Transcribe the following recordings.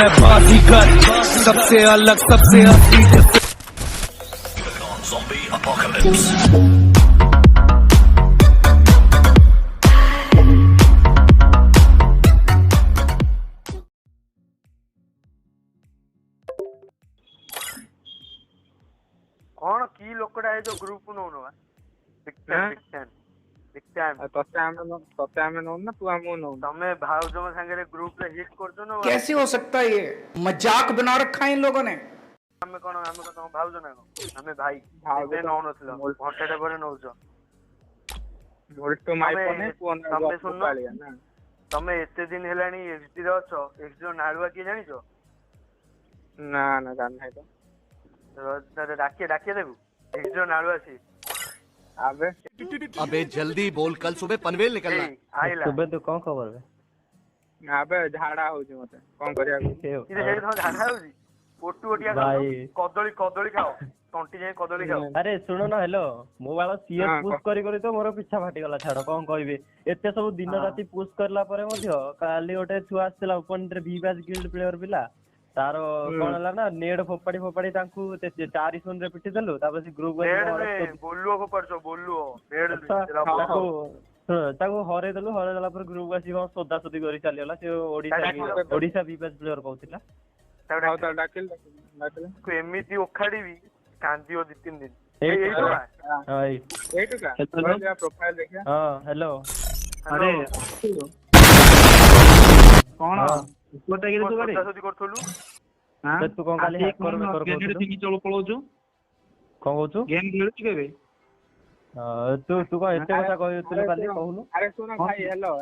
मैं बाजीगर सबसे अलग सबसे असली Zombie apocalypse. कौन की लोकड़ा है जो ग्रुप नो नो बिग टाइम तते आमे नो ना तू आमो नो तमे भाव जो संगे ग्रुप रे हिट करछो न कैसे हो सकता है ये मजाक बना रखा है इन लोगों ने हमें तम भाव जो ना हमें भाई भाव ते नो नथलो घंटे परे नौजो मोल्टो माइको ने कोन तमे सुन गालिया ना तमे एते दिन हेलानी एक्सडी रे अछो एक्सडी नाडुआ की जानिछो ना ना जान है तो डाके देबू एक्सडी नाडुआ छी अबे जल्दी बोल, कल सुबह पनवेल निकलना है। आइला सुबह तो कौन खबर है अबे झाड़ा हो जे मते कोन करिया इते हे तो झाडा होजी पोटू ओटिया भाई कदली खाओ टंटी जाय कदली खाओ अरे सुनो ना हेलो मो वाला सीएस पुश करी तो मोर पिछा फाटी गला छाड़ कोन कहबे एते सब दिन राती पुश करला परे मध्य काली ओटे छुआ आछला ओपन रे बी बैच गिल्ड प्लेयर पिला तारो कोन हला ना नेड फोपाड़ी तांकू 4 सुन रे पिटी देलु तापर से ग्रुप बोलुओ को परसो बोलुओ नेड ताको हरे देला पर ग्रुप वासी को सोदा सोदी करी चली गला से ओडिसा बी बैच प्लेयर कहतिला ताऊ डाकिल को एमिति ओखाडी भी कांदियो 2-3 दिन एटू का हेलो प्रोफाइल देखिया हां हेलो अरे कोन कोटा गिरे तू गाड़ी सोदी करथलु हां तू कोन खाली हैक कर गेम रे चलो पळोजु कोन कहू गेम खेलु केबे तू को एते କଥା कहउतले खाली कहूनु अरे सुन भाई हेलो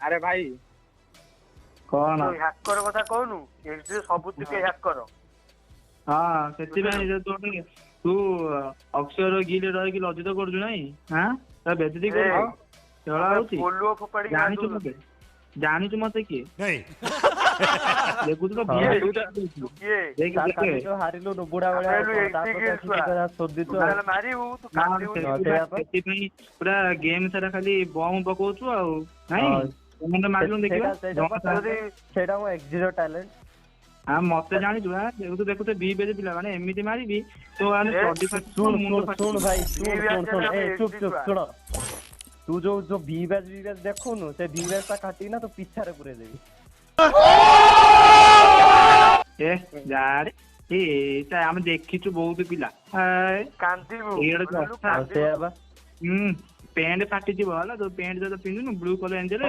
अरे भाई कोन हैकर କଥା कहनु एक्सडी सब तू के हैक कर हां सेति में तू अक्षर गिले रह कि लज्जित करजु नाही हां ता बेजती कर चला होती बोलुओ फोपाड़ी जानी तू मते की नहीं देखु तो देख तो हारिलो न बुढ़ा वाला सोदी तो मारी हूं तू कांदी पूरा गेम सारा खाली बम पकोचु आ नहीं मन मारलु देखिबा सेटा वो एक्जिरो टैलेंट हां मते जानी तू हां देखु तो बी बेज पिला माने एमिति मारीबी तो आने 45 सुन भाई सुन ए चुप सुन तू जो बी बैच देखो नु से बी बैच ता काटी ना तो पीछा रे पूरे देबी ए यार ए हम देखिछु बहुत पिला कांदी पैंट फाटी जीव हला तो पैंट जो पिंदु ब्लू कलर एंजल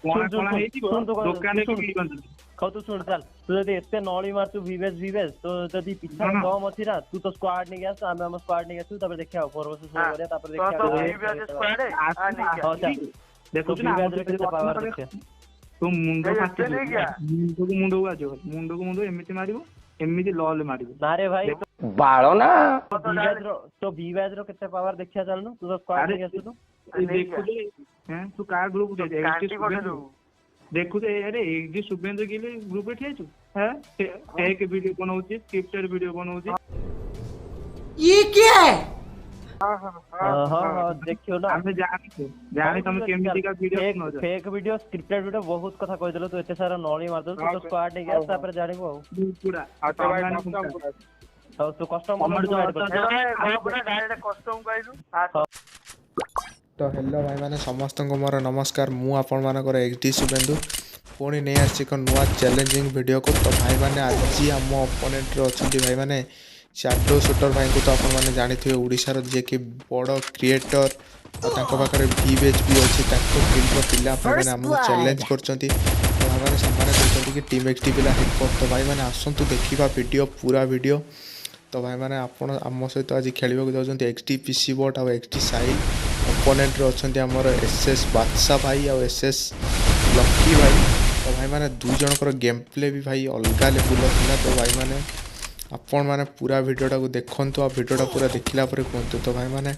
कोन कोन हेती दुकान रे की बंद खाओ तू सुन चल तू जदी एते नळी मार तू वीवेस तो जदी पिछा कम अछि ना तू तो स्क्वाड नहीं गया हम स्क्वाड नहीं गया तब देखिया 4 वर्सेस 4 करे तापर देखिया तो वीवेस स्क्वाड है आ नहीं देखो ना वीवेस के पावर देखिया तो मुंडो फाटी मुंडो को मुंडो एमिति मारिबो एमिति लॉल मारिबो ना रे भाई बाळो ना तो वीवेस रो केते पावर देखिया चलनु तू तो स्क्वाड नहीं गया तू देखु दे हैं तू कार ग्रुप दे देखु दे अरे एक जी शुभेंद्र के लिए ग्रुप ठिया छु हैं एक वीडियो बनाउची स्क्रिप्टेड वीडियो बनाउची ये क्या है हां देखियो ना हम जाने तुम केमिति का वीडियो बनाउ फेक वीडियो स्क्रिप्टेड वीडियो बहुत कथा कहि देलो तो एते सारा नळी मार दो तो स्क्वाड नहीं गया तापर जानिबो पूरा तो कस्टम हमर जो ऐड कर पूरा डायरेक्ट कस्टम कइलु तो हेलो भाई मैंने समस्त को मोर नमस्कार मु आपण मानकर एक्सडी शुभेंदु पुणी नहीं आसी एक नुआ चैलेंजिंग वीडियो को तो भाई मैंने आज आम ओपोनेंट रे अछंती भाई मैंने शैडो शूटर भाई को तो आपण माने जानिथिबे ओडिसा रो जे कि बड़ क्रिएटर और तांको पाखरे वीवेज भी अछि तांको टीम रो पिला भाई मैंने हमको चैलेंज करचंती तो भाई मैंने सम्मान करचंती कि टीम एक्सडी पिला हिट कर तो भाई मैंने आसंतु देखिबा वीडियो पूरा वीडियो तो भाई मैंने आपण आम सहित आज खेलिबा को जाउछंती एक्सडी पीसी बोट और एक्सडी साइल ओपोनेंट रे अछंती हमर एसएस बादशाह भाई और एसएस लकी भाई तो भाई मैंने दु जनकर गेम प्ले भी भाई अलग लेवल था तो भाई मैंने आपण मैंने पूरा वीडियोटा को देखंतु आ वीडियोटा पूरा देखिला पर कहंतु तो भाई मैंने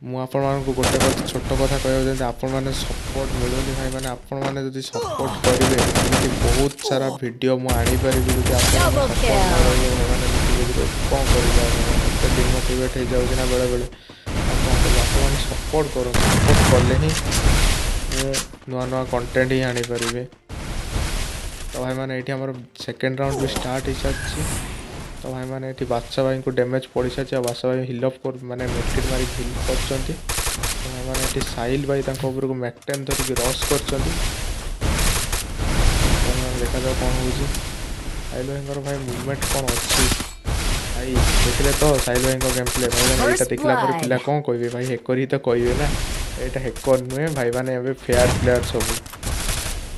मु आपण मानको गोटे कथा छोट कथा कहबो जे आपण माने सपोर्ट मिलुनी भाई मैंने आपण माने जदी सपोर्ट करिवे एमती बहुत सारा वीडियो मु आनी परिबि जदी आपण माने कौन करिबा तो डिमोटिवेट हो जाउ ना बेले बेले आपण सपोर्ट करो सपोर्ट करले ही नुआ नुआ कंटेंट ही आनी परिबे तो भाई मैंने ये आम सेकेंड राउंड भी स्टार्ट हो सारी। तो भाई मैंने ये बादशाह भाई को डैमेज पड़ सारी। बादशाह भाई हिल अप कर मैंने मेटिन मारिक हिल कर। तो भाई मैंने ये साहिल भाई ऊपर को मैकटेन धरिक रश कर। देखा जाओ कौन हो साहिल भाई भाई मुवमेंट कौन अच्छी भाई देखिले तो साहिल भाई गेम प्ले भाई मैंने यहाँ देखला पिला कौन कहे भाई हेकर ही तो कहे ना यहाँ हेकर नुहे भाई मैंने फेयर प्लेयर सब।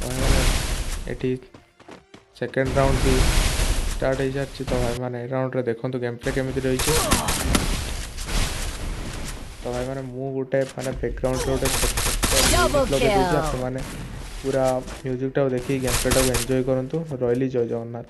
भाई मैंने ये सेकेंड राउंड भी स्टार्ट हो सारी। तो भाई मैंने राउंड रे देखो गेम प्ले केमी रही। तो भाई मैंने मु गोटे माने बैकग्राउंड गोटे मैंने पूरा म्यूजिक टा देखिए गेम प्ले टा एंजॉय करंतु। रही जय जगन्नाथ।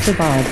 Survive.